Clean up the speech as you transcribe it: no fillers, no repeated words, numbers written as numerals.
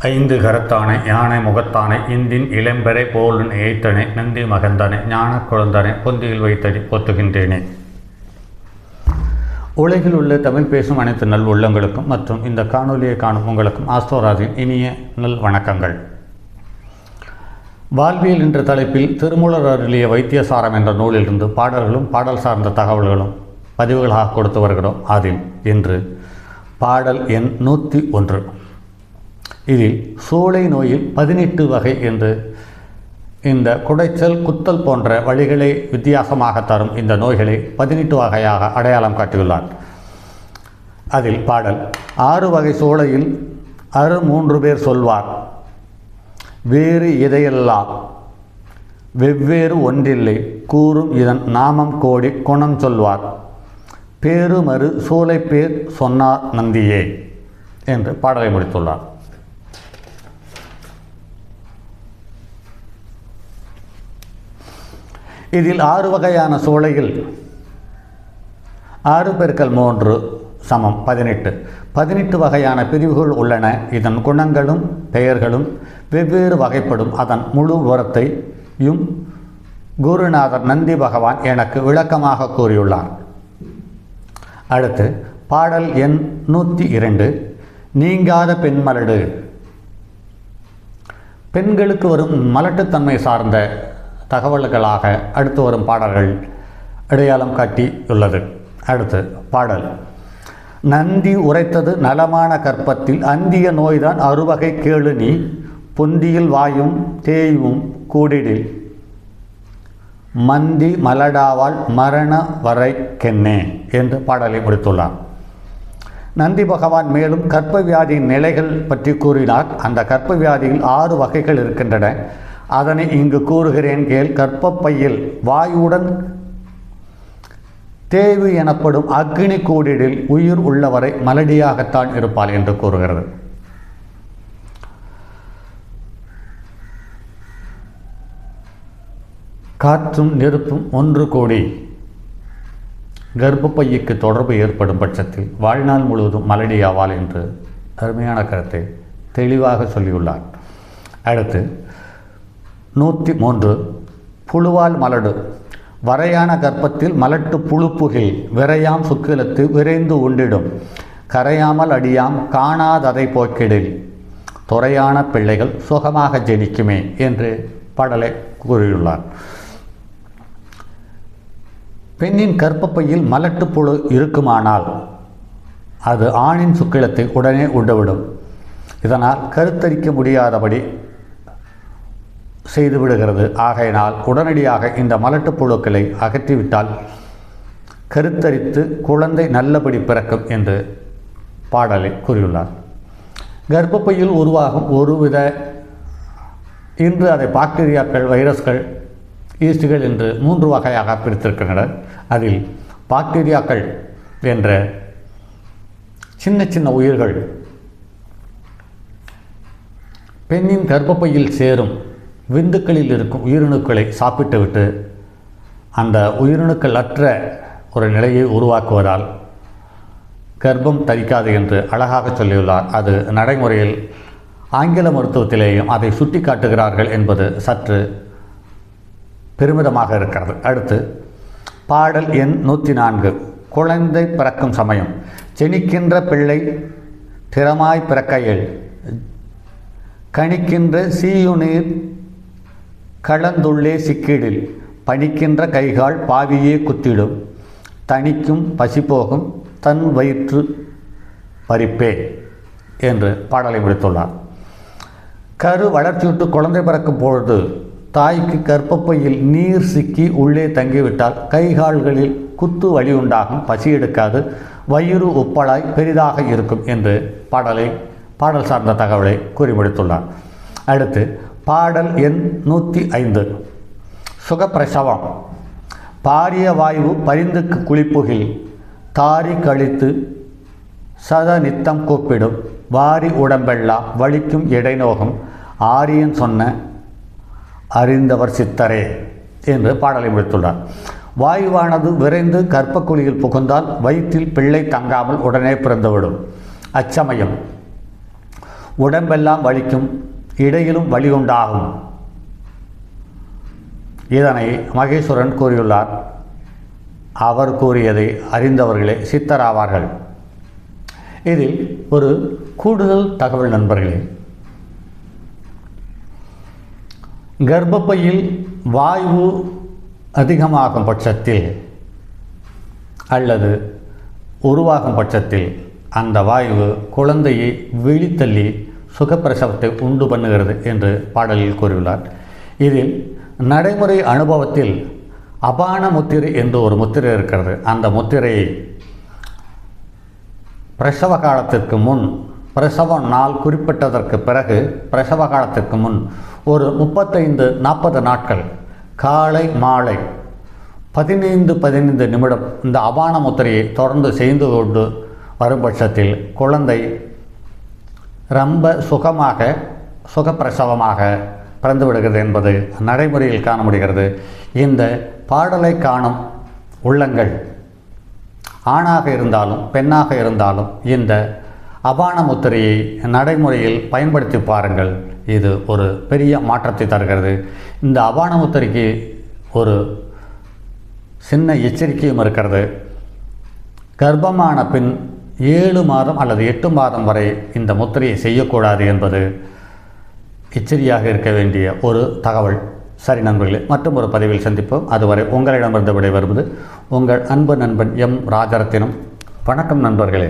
ஐந்து கரத்தானை யானை முகத்தானை இந்தின் இளம்பெறை போலன் ஏய்த்தனை நந்தி மகந்தானை ஞானக் குழந்தானை பொந்தியில் வைத்தடி போத்துகின்றேனே. உலகில் உள்ள தமிழ் பேசும் அனைத்து நல் உள்ளங்களுக்கும் மற்றும் இந்த காணொலியை காணும் உங்களுக்கும் ஆஸ்ட்ரோராஜின் இனிய நல் வணக்கங்கள். வாழ்வியல் என்ற தலைப்பில் திருமூலர் அருளிய வைத்தியசாரம் என்ற நூலிலிருந்து பாடல்களும் பாடல் சார்ந்த தகவல்களும் பதிவுகளாக கொடுத்து வருகிறோம். அதில் இன்று பாடல் எண் 101. இதில் சூளை நோயில் 18 வகை என்று இந்த குடைச்சல் குத்தல் போன்ற வழிகளை வித்தியாசமாக தரும் இந்த நோய்களை 18 வகையாக அடையாளம் காட்டியுள்ளார். அதில் பாடல் 6 வகை சூளையில் 3 பேர் சொல்வார், வேறு இதையெல்லாம் வெவ்வேறு ஒன்றில்லை கூறும் இதன் நாமம் கோடி குணம் சொல்வார், பேருமறு சூளை பேர் சொன்னார் நந்தியே என்று பாடலை முடித்துள்ளார். இதில் 6 வகையான சூளையில் 6 பெருக்கல் 3 சமம் 18. 18 வகையான பிரிவுகள் உள்ளன. இதன் குணங்களும் பெயர்களும் வெவ்வேறு வகைப்படும். அதன் முழு விவரத்தையும் குருநாதர் நந்தி பகவான் எனக்கு விளக்கமாக கூறியுள்ளார். அடுத்து பாடல் எண் 102. நீங்காத பெண்மலடு. பெண்களுக்கு வரும் மலட்டுத்தன்மை சார்ந்த தகவல்களாக அடுத்து வரும் பாடல்கள் அடையாளம் காட்டியுள்ளது. அடுத்து பாடல் நந்தி உரைத்தது நலமான கற்பத்தில் அந்திய நோய்தான் 6 வகை கேளு நீ பொந்தியில் வாயும் தேயும் கூடிடில் மந்தி மலடாவால் மரண வரை கென்னே என்று பாடலை முடித்துள்ளார். நந்தி பகவான் மேலும் கற்ப வியாதியின் நிலைகள் பற்றி கூறினார். அந்த கற்ப வியாதியில் 6 வகைகள் இருக்கின்றன. அதனை இங்கு கூறுகிறேன் கேள். கற்பப்பையில் வாயுடன் தேவு எனப்படும் அக்னி கூடிடில் உயிர் உள்ளவரை மலடியாகத்தான் இருப்பாள் என்று கூறுகிறது. காற்றும் நெருப்பும் ஒன்று கூடி கர்ப்பப்பைக்கு தொடர்பு ஏற்படும் பட்சத்தில் வாழ்நாள் முழுவதும் மலடியாவாள் என்று அருமையான கருத்தை தெளிவாக சொல்லியுள்ளார். அடுத்து 103. புழுவால் மலடு. வரையான கர்ப்பத்தில் மலட்டு புழுப்புகில் விரையாம் சுக்கிலத்து விரைந்து உண்டிடும் கரையாமல் அடியாம் காணாததை போக்கிடில் துறையான பிள்ளைகள் சுகமாக ஜெனிக்குமே என்று பாடலை கூறியுள்ளார். பெண்ணின் கர்ப்பப்பையில் மலட்டு புழு இருக்குமானால் அது ஆணின் சுக்கிலத்தை உடனே உண்டுவிடும். இதனால் கருத்தரிக்க முடியாதபடி செய்துவிடுகிறது. ஆகையினால் உடனடியாக இந்த மலட்டு புழுக்களை அகற்றிவிட்டால் கருத்தரித்து குழந்தை நல்லபடி பிறக்கும் என்று பாடலை கூறியுள்ளார். கர்ப்பப்பையில் உருவாகும் ஒருவித இன்று அதை பாக்டீரியாக்கள், வைரஸ்கள், ஈஸ்டுகள் என்று 3 வகையாக பிரித்திருக்கின்றனர். அதில் பாக்டீரியாக்கள் என்ற சின்ன சின்ன உயிர்கள் பெண்ணின் கர்ப்பப்பையில் சேரும் விந்துக்களில் இருக்கும் உயிரணுக்களை சாப்பிட்டுவிட்டு அந்த உயிரணுக்கள் அற்ற ஒரு நிலையை உருவாக்குவதால் கர்ப்பம் தரிக்காது என்று அழகாக சொல்லியுள்ளார். அது நடைமுறையில் ஆங்கில மருத்துவத்திலேயும் அதை சுட்டி காட்டுகிறார்கள் என்பது சற்று பெருமிதமாக இருக்கிறது. அடுத்து பாடல் எண் 104. குழந்தை பிறக்கும் சமயம். ஜெனிக்கின்ற பிள்ளை திறமாய் பிறக்கையில் கணிக்கின்ற சீயுநீர் களந்துள்ளே சிக்கிடில் பணிக்கின்ற கைகால் பாவியே குத்திடும் தணிக்கும் பசிபோகும் தன் வயிற்று பறிப்பே என்று பாடலை முடித்துள்ளார். கரு வளர்ச்சியுற்று குழந்தை பிறக்கும் பொழுது தாய்க்கு கர்ப்பப்பையில் நீர் சிக்கி உள்ளே தங்கிவிட்டால் கைகால்களில் குத்து வலி உண்டாகும், பசி எடுக்காது, வயிறு உப்பலாய் பெரிதாக இருக்கும் என்று பாடல் சார்ந்த தகவலை கூறி முடித்துள்ளார். அடுத்து பாடல் எண் 105. சுகப்பிரசவம். பாரிய வாயு பரிந்துக்கு குளிப்புகில் தாரி கழித்து சத நித்தம் கூப்பிடும் வாரி உடம்பெல்லாம் வலிக்கும் இடைநோகம் ஆரியன் சொன்ன அறிந்தவர் சித்தரே என்று பாடலை முடித்துள்ளார். வாயுவானது விரைந்து கர்ப்பக்குழியில் புகுந்தால் வயிற்றில் பிள்ளை தங்காமல் உடனே பிறந்துவிடும். அச்சமயம் உடம்பெல்லாம் வலிக்கும், இடையிலும் வலி உண்டாகும். இதனை மகேஸ்வரன் கூறியுள்ளார். அவர் கூறியதை அறிந்தவர்களே சித்தராவார்கள். இதில் ஒரு கூடுதல் தகவல் நண்பர்களே, கர்ப்பப்பையில் வாயு அதிகமாகும் பட்சத்தில் அல்லது உருவாகும் பட்சத்தில் அந்த வாயு குழந்தையை வெளித்தள்ளி சுகப்பிரசவத்தை உண்டு பண்ணுகிறது என்று பாடலில் கூறியுள்ளார். இதில் நடைமுறை அனுபவத்தில் அபான முத்திரை என்று ஒரு முத்திரை இருக்கிறது. அந்த முத்திரையை பிரசவ காலத்திற்கு முன், பிரசவ நாள் குறிப்பிட்டதற்கு பிறகு, பிரசவ காலத்திற்கு முன் ஒரு 35-40 நாட்கள் காலை மாலை 15 நிமிடம் இந்த அபான முத்திரையை தொடர்ந்து செய்து கொண்டு வரும் பட்சத்தில் குழந்தை ரொம்ப சுகப்பிரசவமாக பிறந்து விடுகிறது என்பது நடைமுறையில் காண முடிகிறது. இந்த பாடலை காணும் உள்ளங்கள் ஆணாக இருந்தாலும் பெண்ணாக இருந்தாலும் இந்த அபான முத்திரையை நடைமுறையில் பயன்படுத்தி பாருங்கள். இது ஒரு பெரிய மாற்றத்தை தருகிறது. இந்த அபான முத்திரைக்கு ஒரு சின்ன எச்சரிக்கையும் இருக்கிறது. கர்ப்பமான பின் 7 மாதம் அல்லது 8 மாதம் வரை இந்த முத்திரையை செய்யக்கூடாது என்பது எச்சரிக்கையாக இருக்க வேண்டிய ஒரு தகவல். சரி நண்பர்களே, மற்றும் ஒரு பதிவில் சந்திப்போம். அதுவரை உங்களிடமிருந்து விடைபெறுவது உங்கள் அன்பு நண்பன் எம் ராஜரத்தினம். வணக்கம் நண்பர்களே.